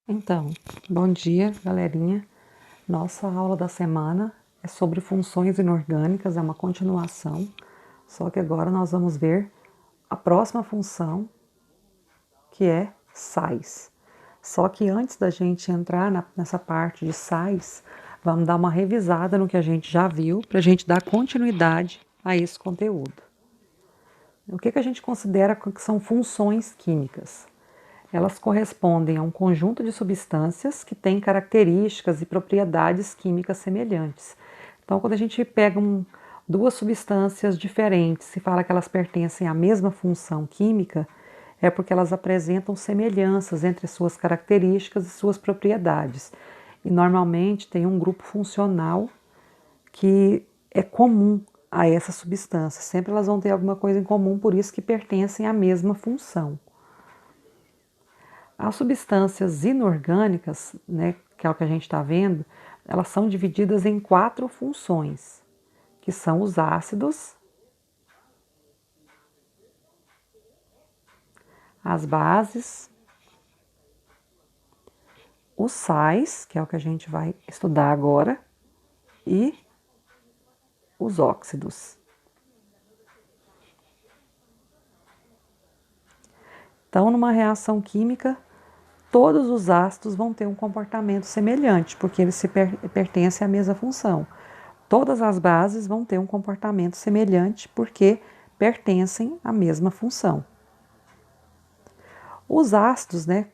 Então, bom dia, galerinha. Nossa aula da semana é sobre funções inorgânicas, é uma continuação, só que agora nós vamos ver a próxima função, que é sais. Só que antes da gente entrar nessa parte de sais, vamos dar uma revisada no que a gente já viu, para a gente dar continuidade a esse conteúdo. O que a gente considera que são funções químicas? Elas correspondem a um conjunto de substâncias que têm características e propriedades químicas semelhantes. Então, quando a gente pega duas substâncias diferentes e fala que elas pertencem à mesma função química, é porque elas apresentam semelhanças entre suas características e suas propriedades. E normalmente tem um grupo funcional que é comum a essa substância. Sempre elas vão ter alguma coisa em comum, por isso que pertencem à mesma função. As substâncias inorgânicas, né, que é o que a gente está vendo, elas são divididas em 4 funções, que são os ácidos, as bases, os sais, que é o que a gente vai estudar agora, e os óxidos. Então, numa reação química, todos os ácidos vão ter um comportamento semelhante, porque eles pertencem à mesma função. Todas as bases vão ter um comportamento semelhante, porque pertencem à mesma função. Os ácidos, né,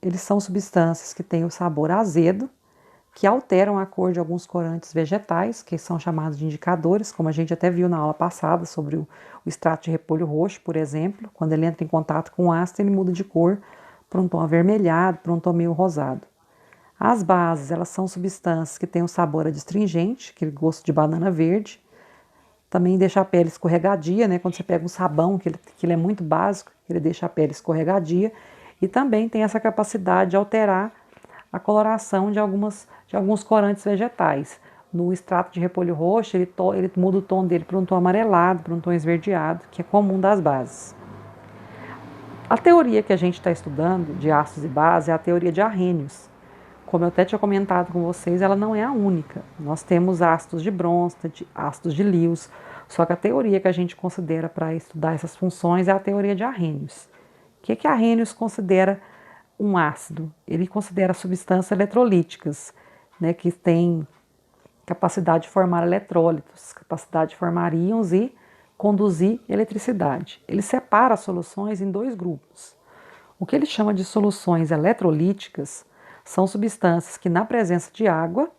eles são substâncias que têm o sabor azedo, que alteram a cor de alguns corantes vegetais, que são chamados de indicadores, como a gente até viu na aula passada sobre o extrato de repolho roxo, por exemplo. Quando ele entra em contato com o ácido, ele muda de cor para um tom avermelhado, para um tom meio rosado. As bases, elas são substâncias que têm o sabor adstringente, aquele gosto de banana verde. Também deixa a pele escorregadia, né? Quando você pega um sabão, que ele é muito básico, ele deixa a pele escorregadia. E também tem essa capacidade de alterar a coloração de alguns corantes vegetais. No extrato de repolho roxo, ele muda o tom dele para um tom amarelado, para um tom esverdeado, que é comum das bases. A teoria que a gente está estudando de ácidos e bases é a teoria de Arrhenius. Como eu até tinha comentado com vocês, ela não é a única. Nós temos ácidos de Bronsted, ácidos de Lewis, só que a teoria que a gente considera para estudar essas funções é a teoria de Arrhenius. O que Arrhenius considera um ácido? Ele considera substâncias eletrolíticas, né, que têm capacidade de formar eletrólitos, capacidade de formar íons e conduzir eletricidade. Ele separa as soluções em 2 grupos. O que ele chama de soluções eletrolíticas são substâncias que, na presença de água,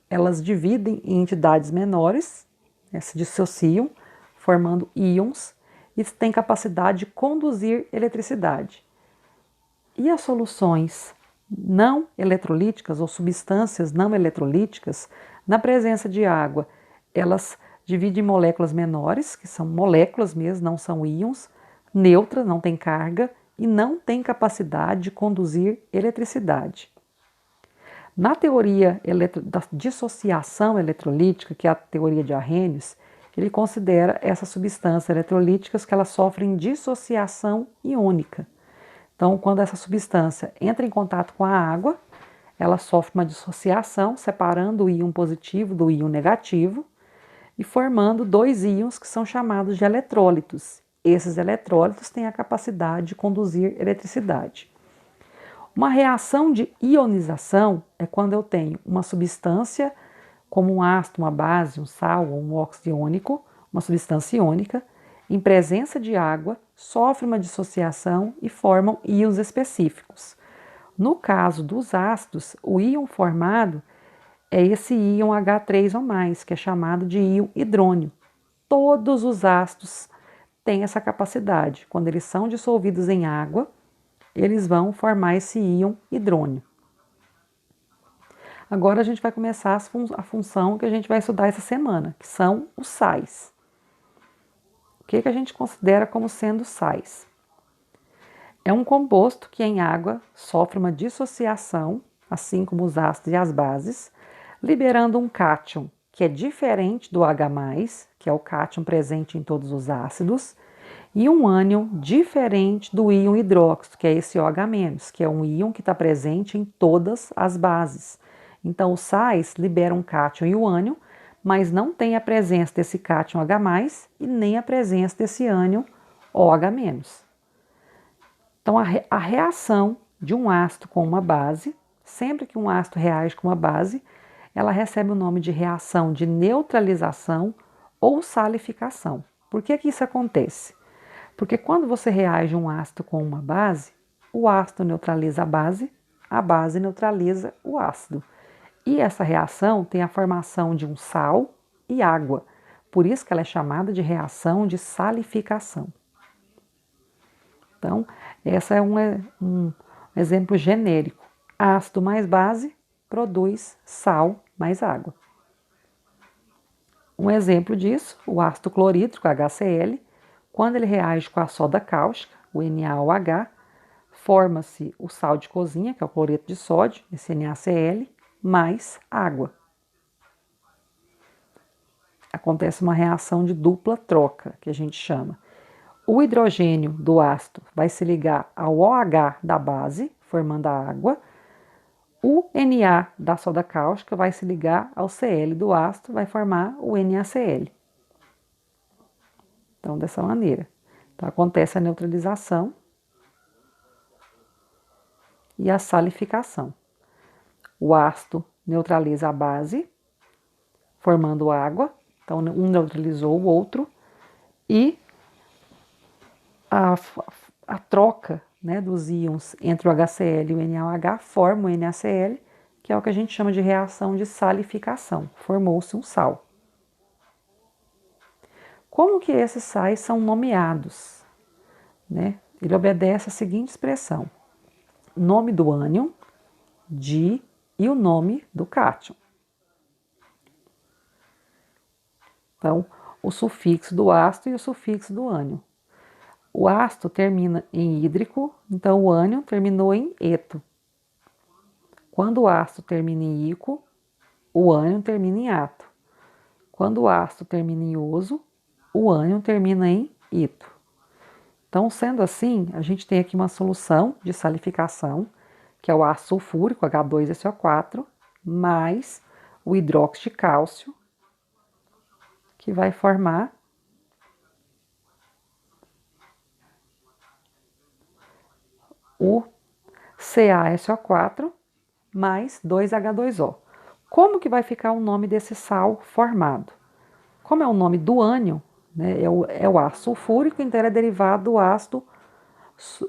elas dividem em entidades menores, né, se dissociam, formando íons, e têm capacidade de conduzir eletricidade. E as soluções não eletrolíticas ou substâncias não eletrolíticas, na presença de água, elas dividem em moléculas menores, que são moléculas mesmo, não são íons, neutras, não têm carga e não têm capacidade de conduzir eletricidade. Na teoria da dissociação eletrolítica, que é a teoria de Arrhenius, ele considera essas substâncias eletrolíticas que elas sofrem dissociação iônica. Então, quando essa substância entra em contato com a água, ela sofre uma dissociação, separando o íon positivo do íon negativo e formando 2 íons que são chamados de eletrólitos. Esses eletrólitos têm a capacidade de conduzir eletricidade. Uma reação de ionização é quando eu tenho uma substância, como um ácido, uma base, um sal ou um óxido iônico, uma substância iônica, em presença de água, sofre uma dissociação e formam íons específicos. No caso dos ácidos, o íon formado é esse íon H3O+, que é chamado de íon hidrônio. Todos os ácidos têm essa capacidade. Quando eles são dissolvidos em água, eles vão formar esse íon hidrônio. Agora a gente vai começar a função que a gente vai estudar essa semana, que são os sais. O que a gente considera como sendo sais? É um composto que em água sofre uma dissociação, assim como os ácidos e as bases, liberando um cátion, que é diferente do H+, que é o cátion presente em todos os ácidos, e um ânion diferente do íon hidróxido, que é esse OH-, que é um íon que está presente em todas as bases. Então, os sais liberam cátion e o ânion, mas não tem a presença desse cátion H+, e nem a presença desse ânion OH-. Então, a reação de um ácido com uma base, sempre que um ácido reage com uma base, ela recebe o nome de reação de neutralização ou salificação. Por que que isso acontece? Porque quando você reage um ácido com uma base, o ácido neutraliza a base neutraliza o ácido. E essa reação tem a formação de um sal e água. Por isso que ela é chamada de reação de salificação. Então, esse é um exemplo genérico. Ácido mais base produz sal mais água. Um exemplo disso, o ácido clorídrico, HCl, quando ele reage com a soda cáustica, o NaOH, forma-se o sal de cozinha, que é o cloreto de sódio, esse NaCl, mais água. Acontece uma reação de dupla troca, que a gente chama. O hidrogênio do ácido vai se ligar ao OH da base, formando a água. O Na da soda cáustica vai se ligar ao Cl do ácido, vai formar o NaCl. Então, dessa maneira. Então, acontece a neutralização e a salificação. O ácido neutraliza a base, formando água. Então, um neutralizou o outro. E a troca, né, dos íons entre o HCl e o NaOH forma o NaCl, que é o que a gente chama de reação de salificação. Formou-se um sal. Como que esses sais são nomeados? Né? Ele obedece à seguinte expressão: nome do ânion, e o nome do cátion. Então, o sufixo do ácido e o sufixo do ânion. O ácido termina em hídrico, então o ânion terminou em eto. Quando o ácido termina em ico, o ânion termina em ato. Quando o ácido termina em oso, o ânion termina em ito. Então, sendo assim, a gente tem aqui uma solução de salificação, que é o ácido sulfúrico, H2SO4, mais o hidróxido de cálcio, que vai formar o CaSO4 mais 2H2O. Como que vai ficar o nome desse sal formado? Como é o nome do ânion, né, é o ácido sulfúrico, então ele é derivado do ácido,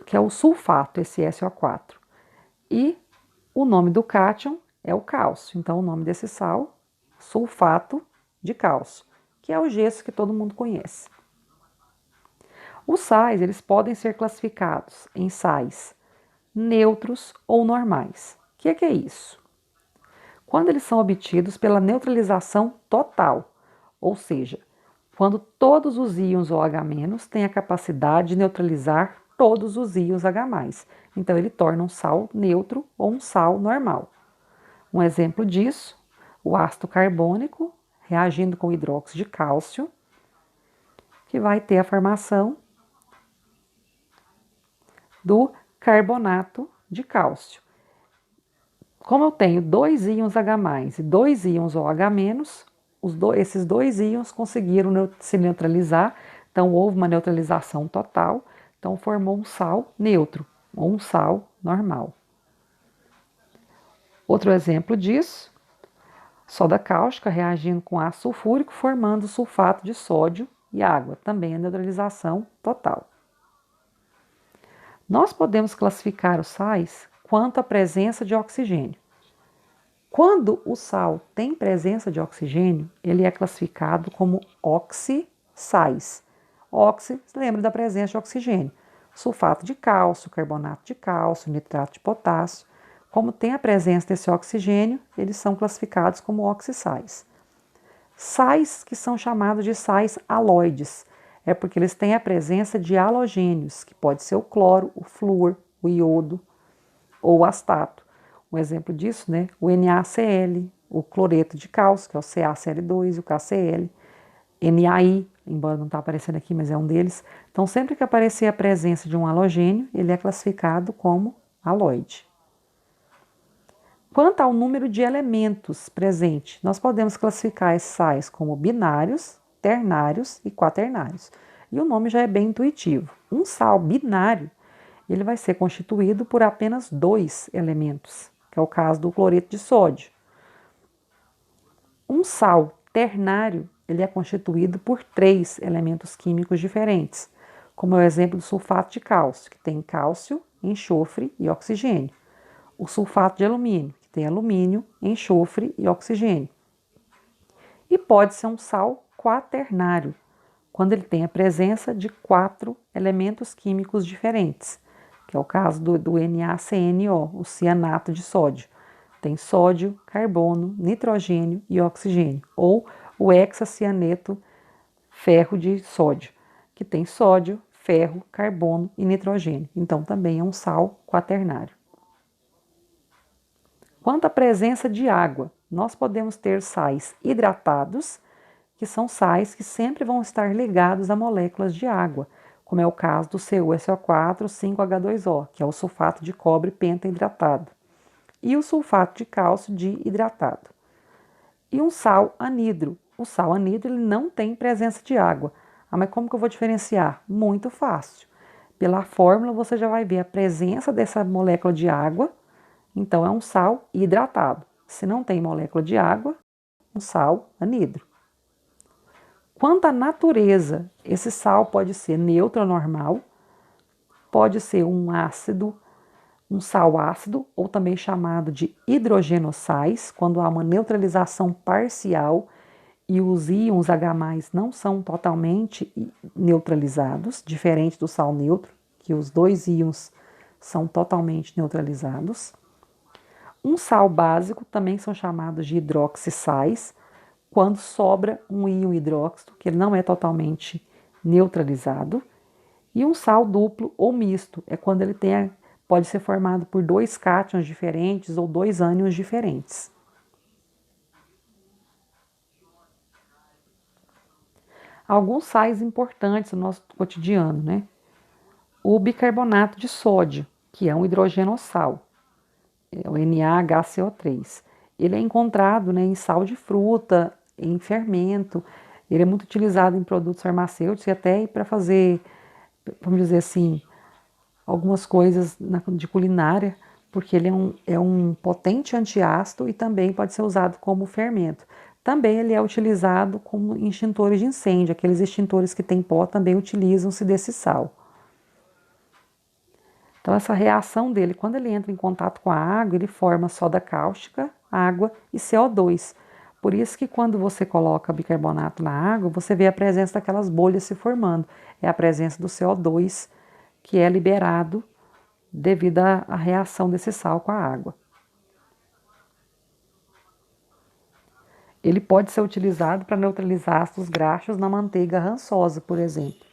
que é o sulfato, esse SO4. E o nome do cátion é o cálcio, então o nome desse sal, sulfato de cálcio, que é o gesso que todo mundo conhece. Os sais, eles podem ser classificados em sais neutros ou normais. O que é isso? Quando eles são obtidos pela neutralização total, ou seja, quando todos os íons OH- têm a capacidade de neutralizar todos os íons H+. Então, ele torna um sal neutro ou um sal normal. Um exemplo disso, o ácido carbônico reagindo com hidróxido de cálcio, que vai ter a formação do carbonato de cálcio. Como eu tenho dois íons H+, e dois íons OH-, esses dois íons conseguiram se neutralizar, então houve uma neutralização total, então formou um sal neutro, ou um sal normal. Outro exemplo disso, soda cáustica reagindo com ácido sulfúrico, formando sulfato de sódio e água, também a neutralização total. Nós podemos classificar os sais quanto à presença de oxigênio. Quando o sal tem presença de oxigênio, ele é classificado como oxissais. Oxi, lembra da presença de oxigênio. Sulfato de cálcio, carbonato de cálcio, nitrato de potássio. Como tem a presença desse oxigênio, eles são classificados como oxissais. Sais que são chamados de sais aloides, é porque eles têm a presença de halogênios, que pode ser o cloro, o flúor, o iodo ou o astato. Um exemplo disso, né? O NaCl, o cloreto de cálcio, que é o CaCl2 e o KCl. NaI, embora não está aparecendo aqui, mas é um deles. Então, sempre que aparecer a presença de um halogênio, ele é classificado como haloide. Quanto ao número de elementos presentes, nós podemos classificar esses sais como binários, ternários e quaternários. E o nome já é bem intuitivo. Um sal binário, ele vai ser constituído por apenas 2 elementos, que é o caso do cloreto de sódio. Um sal ternário, ele é constituído por 3 elementos químicos diferentes, como é o exemplo do sulfato de cálcio, que tem cálcio, enxofre e oxigênio. O sulfato de alumínio, que tem alumínio, enxofre e oxigênio. E pode ser um sal quaternário, quando ele tem a presença de 4 elementos químicos diferentes, que é o caso do NaCNO, o cianato de sódio. Tem sódio, carbono, nitrogênio e oxigênio, ou o hexacianeto ferro de sódio, que tem sódio, ferro, carbono e nitrogênio. Então também é um sal quaternário. Quanto à presença de água, nós podemos ter sais hidratados, que são sais que sempre vão estar ligados a moléculas de água, como é o caso do CuSO4 5H2O, que é o sulfato de cobre pentaidratado, e o sulfato de cálcio dihidratado. E um sal anidro. O sal anidro ele não tem presença de água. Ah, mas como que eu vou diferenciar? Muito fácil. Pela fórmula você já vai ver a presença dessa molécula de água, então é um sal hidratado. Se não tem molécula de água, um sal anidro. Quanto à natureza, esse sal pode ser neutro ou normal, pode ser um ácido, um sal ácido, ou também chamado de hidrogenossais, quando há uma neutralização parcial e os íons H+ não são totalmente neutralizados, diferente do sal neutro, que os 2 íons são totalmente neutralizados. Um sal básico também são chamados de hidroxissais, quando sobra um íon hidróxido, que ele não é totalmente neutralizado. E um sal duplo ou misto, é quando ele pode ser formado por 2 cátions diferentes ou 2 ânions diferentes. Alguns sais importantes no nosso cotidiano, né? O bicarbonato de sódio, que é um hidrogenossal, é o NaHCO3. Ele é encontrado, né, em sal de fruta, em fermento. Ele é muito utilizado em produtos farmacêuticos e até para fazer, vamos dizer assim, algumas coisas de culinária, porque ele é um potente antiácido e também pode ser usado como fermento. Também ele é utilizado como extintores de incêndio. Aqueles extintores que têm pó também utilizam-se desse sal. Então, essa reação dele, quando ele entra em contato com a água, ele forma soda cáustica, água e CO2. Por isso que quando você coloca bicarbonato na água, você vê a presença daquelas bolhas se formando. É a presença do CO2 que é liberado devido à reação desse sal com a água. Ele pode ser utilizado para neutralizar ácidos graxos na manteiga rançosa, por exemplo.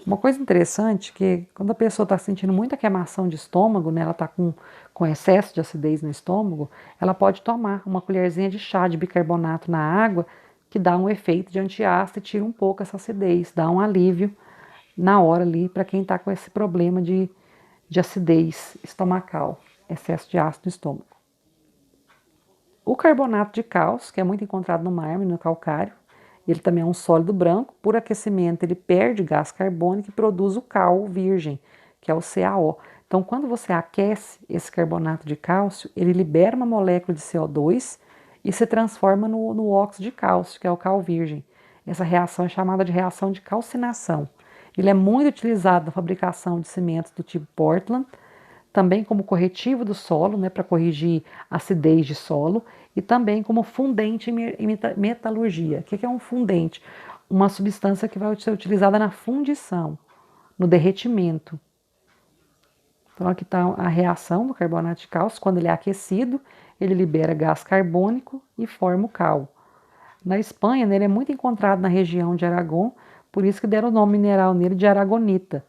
Uma coisa interessante é que quando a pessoa está sentindo muita queimação de estômago, né, ela está com excesso de acidez no estômago, ela pode tomar uma colherzinha de chá de bicarbonato na água, que dá um efeito de antiácido e tira um pouco essa acidez, dá um alívio na hora ali para quem está com esse problema de acidez estomacal, excesso de ácido no estômago. O carbonato de cálcio, que é muito encontrado no mármore, no calcário, ele também é um sólido branco. Por aquecimento, ele perde gás carbônico e produz o cal virgem, que é o CaO. Então, quando você aquece esse carbonato de cálcio, ele libera uma molécula de CO2 e se transforma no óxido de cálcio, que é o cal virgem. Essa reação é chamada de reação de calcinação. Ele é muito utilizado na fabricação de cimentos do tipo Portland, também como corretivo do solo, né, para corrigir acidez de solo, e também como fundente em metalurgia. O que é um fundente? Uma substância que vai ser utilizada na fundição, no derretimento. Então aqui está a reação do carbonato de cálcio. Quando ele é aquecido, ele libera gás carbônico e forma o cal. Na Espanha, né, ele é muito encontrado na região de Aragão, por isso que deram o nome mineral nele de aragonita,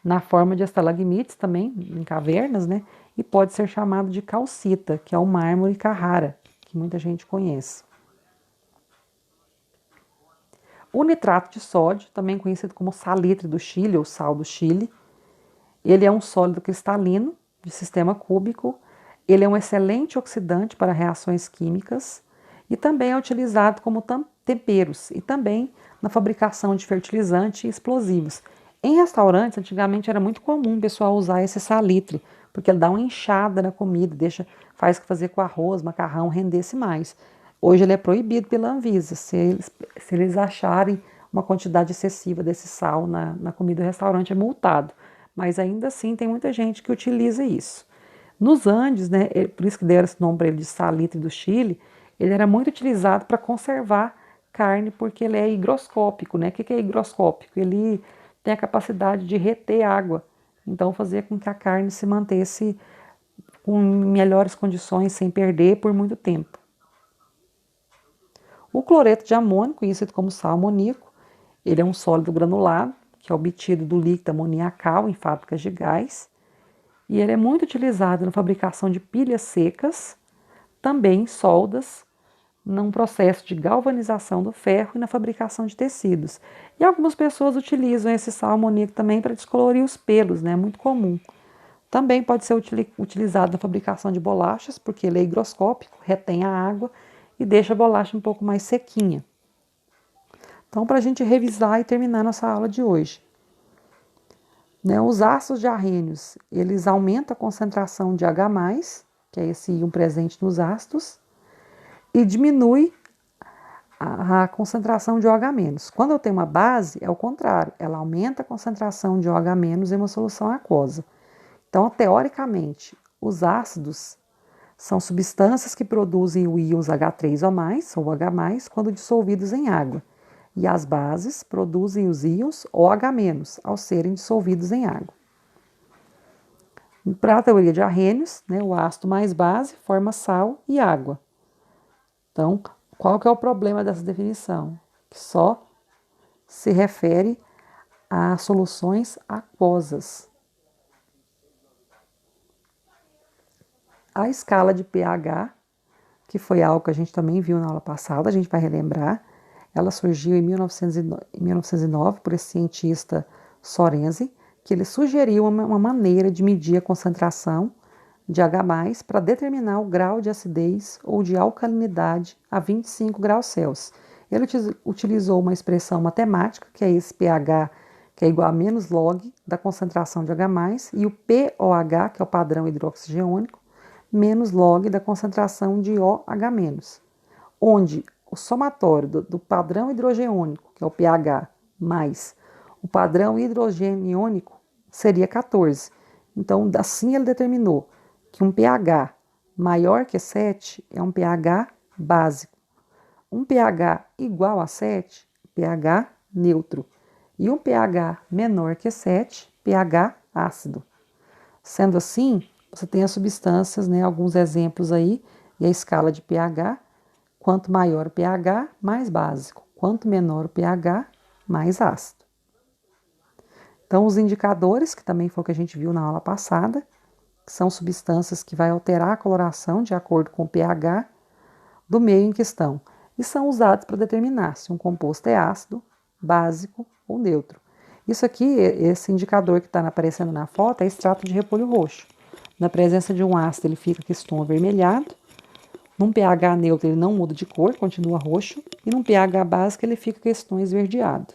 na forma de estalagmites também, em cavernas, né? E pode ser chamado de calcita, que é o mármore Carrara, que muita gente conhece. O nitrato de sódio, também conhecido como salitre do Chile ou sal do Chile, ele é um sólido cristalino de sistema cúbico, ele é um excelente oxidante para reações químicas e também é utilizado como temperos e também na fabricação de fertilizantes e explosivos. Em restaurantes, antigamente era muito comum o pessoal usar esse salitre, porque ele dá uma inchada na comida, faz que fazer com arroz, macarrão rendesse mais. Hoje ele é proibido pela Anvisa, se eles acharem uma quantidade excessiva desse sal na comida do restaurante é multado. Mas ainda assim tem muita gente que utiliza isso. Nos Andes, né, por isso que deram esse nome para ele de salitre do Chile, ele era muito utilizado para conservar carne porque ele é higroscópico, né? O que é higroscópico? Ele tem a capacidade de reter água, então fazia com que a carne se mantesse com melhores condições, sem perder por muito tempo. O cloreto de amônio, conhecido como sal amoníaco, ele é um sólido granulado, que é obtido do líquido amoniacal em fábricas de gás, e ele é muito utilizado na fabricação de pilhas secas, também em soldas, num processo de galvanização do ferro e na fabricação de tecidos. E algumas pessoas utilizam esse sal amoníaco também para descolorir os pelos, né? Muito comum. Também pode ser utilizado na fabricação de bolachas, porque ele é higroscópico, retém a água e deixa a bolacha um pouco mais sequinha. Então, para a gente revisar e terminar nossa aula de hoje. Né, os ácidos diarrênios, eles aumentam a concentração de H+, que é esse íon presente nos ácidos, e diminui a concentração de OH-. Quando eu tenho uma base, é o contrário, ela aumenta a concentração de OH- em uma solução aquosa. Então, teoricamente, os ácidos são substâncias que produzem o íons H3 ou H+, quando dissolvidos em água. E as bases produzem os íons OH- ao serem dissolvidos em água. Para a teoria de arrênios, né, o ácido mais base forma sal e água. Então, qual que é o problema dessa definição? Que só se refere a soluções aquosas. A escala de pH, que foi algo que a gente também viu na aula passada, a gente vai relembrar, ela surgiu em 1909 por esse cientista Sorensen, que ele sugeriu uma maneira de medir a concentração de H+, para determinar o grau de acidez ou de alcalinidade a 25 graus Celsius. Ele utilizou uma expressão matemática, que é esse pH, que é igual a menos log da concentração de H+, e o POH, que é o padrão hidroxigiônico, menos log da concentração de OH-, onde o somatório do padrão hidrogênico, que é o pH, mais o padrão hidrogeniônico seria 14. Então, assim ele determinou que um pH maior que 7 é um pH básico. Um pH igual a 7, pH neutro. E um pH menor que 7, pH ácido. Sendo assim, você tem as substâncias, né, alguns exemplos aí, e a escala de pH. Quanto maior o pH, mais básico. Quanto menor o pH, mais ácido. Então, os indicadores, que também foi o que a gente viu na aula passada, que são substâncias que vai alterar a coloração de acordo com o pH do meio em questão, e são usados para determinar se um composto é ácido, básico ou neutro. Isso aqui, esse indicador que está aparecendo na foto, é extrato de repolho roxo. Na presença de um ácido, ele fica com esse tom avermelhado. Num pH neutro, ele não muda de cor, continua roxo. E num pH básico, ele fica com esse tom esverdeado.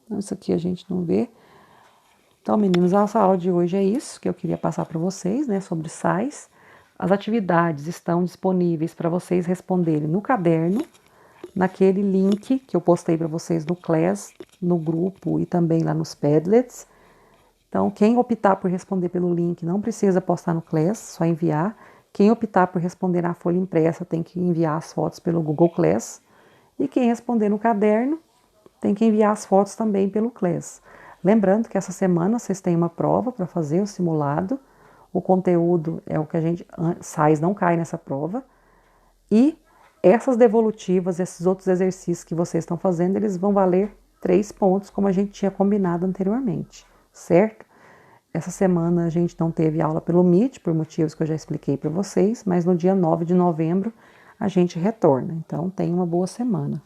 Então, isso aqui a gente não vê. Então, meninos, a nossa aula de hoje é isso que eu queria passar para vocês, né, sobre sais. As atividades estão disponíveis para vocês responderem no caderno, naquele link que eu postei para vocês no Class, no grupo e também lá nos Padlets. Então, quem optar por responder pelo link não precisa postar no Class, só enviar. Quem optar por responder na folha impressa tem que enviar as fotos pelo Google Class. E quem responder no caderno tem que enviar as fotos também pelo Class. Lembrando que essa semana vocês têm uma prova para fazer o simulado. O conteúdo é o que a gente... sais não cai nessa prova. E essas devolutivas, esses outros exercícios que vocês estão fazendo, eles vão valer 3 pontos, como a gente tinha combinado anteriormente, certo? Essa semana a gente não teve aula pelo Meet, por motivos que eu já expliquei para vocês, mas no dia 9 de novembro a gente retorna. Então, tenha uma boa semana.